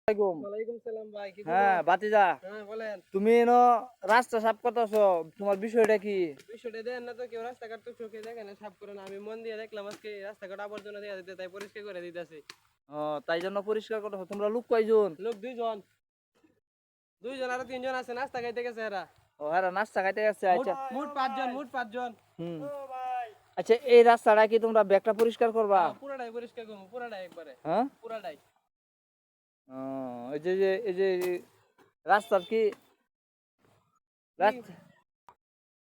ওয়ালাইকুম সালাম ভাই, কি হ্যাঁ খবর? বাতিজা, হ্যাঁ বলেন। তুমি এনো রাস্তা সাফ করতেছো, তোমার বিষয়টা কি? বিষয়টা দেন না তো, কেউ রাস্তাঘাট তো চোখে দেখে না, সাফ করে না। আমি মন দিয়ে দেখলাম আজকে রাস্তাঘাট আবর্জনা দেয়া দিতে, তাই পরিষ্কার করে দিতেছি। তাই জন্য পরিষ্কার করতেছো। তোমরা লোক কয়জন? লোক দুইজন আর তিনজন আছে, নাস্তা খাইতে গেছে এরা। ও হ্যাঁ, নাস্তা খাইতে গেছে। আচ্ছা মোট পাঁচজন। হুম, আচ্ছা এই রাস্তাটা কি তোমরা ব্যাগটা পরিষ্কার করবা? হ্যাঁ, পুরাটাই পরিষ্কার করবো, পুরাটাই একবারে। হ্যাঁ, পুরাটাই। এই যে রাস্তার কি কি? রাস্তা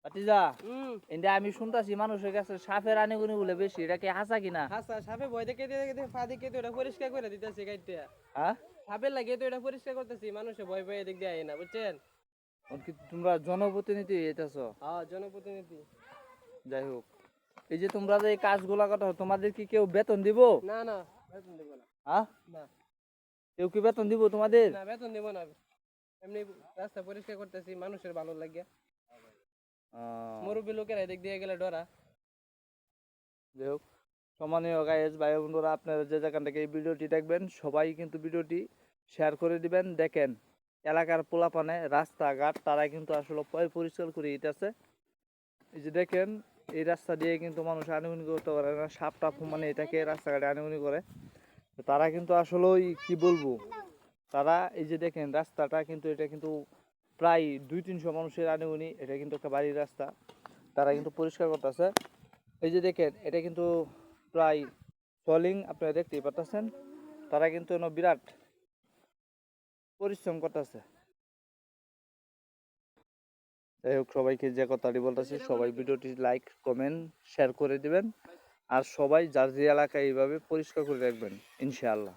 বাতিজা, হুম। এটা আমি শুনতাছি মানুষের কাছে সাপের আনিগুনি বলে বেশি, এটা কি হাসা কিনা? হাসা সাপে ভয় দেখে দেখে পা দেখে তো এটা পরিষ্কার করে দিতেছি গাইতে। হ্যাঁ, সাপের লাগে তো এটা পরিষ্কার করতেছি, মানুষে ভয় পেয়ে এদিক দিয়ে আয় না, বুঝছেন? কি তোমরা জনপ্রতিনিধি এটাছো? হ্যাঁ, জনপ্রতিনিধি। যাই হোক, এই যে তোমরা যে এই কাজগুলা করো, তোমাদের কি কেউ বেতন দিব? না না, বেতন দেবো না। হ্যাঁ, না কেউ কি বেতন দিব তোমাদের? না, বেতন দেবো না। এমনি রাস্তা পরিষ্কার করতেছি, মানুষের ভালো লাগে। আহ, মুরব্বী লোকেরা এদিক দিয়ে গেলে ডরা। যাই হোক, সম্মানীয় গাইস ভাই বন্ধুরা, আপনারা যে যেখান থেকে এই ভিডিওটি দেখবেন সবাই কিন্তু ভিডিওটি শেয়ার করে দিবেন। দেখেন এলাকার পোলাপানে রাস্তাঘাট তারা কিন্তু আসলে পরিষ্কার করে দিতেছে। এই যে দেখেন, এই রাস্তা দিয়ে কিন্তু মানুষ আনুগত্য করতে পারে না, সাপ টাপ মানে এটাকে রাস্তাঘাটে আনুগত্য করে। তো তারা কিন্তু আসলেই কি বলবো, তারা এই যে দেখেন রাস্তাটা কিন্তু এটা কিন্তু প্রায় 200-300 মানুষের আনুগুনি, এটা কিন্তু একটা বাড়ির রাস্তা, তারা কিন্তু পরিষ্কার করতেছে। এই যে দেখেন এটা কিন্তু প্রায় সলিং, আপনারা দেখতেই পাচ্ছেন, তারা কিন্তু বিরাট পরিশ্রম করতেছে। যাই হোক, সবাইকে যে কথাটি বলতেছি, সবাই ভিডিওটি লাইক কমেন্ট শেয়ার করে দিবেন, আর সবাই যার যে এলাকায় এইভাবে পরিষ্কার করে রাখবেন ইনশাআল্লাহ।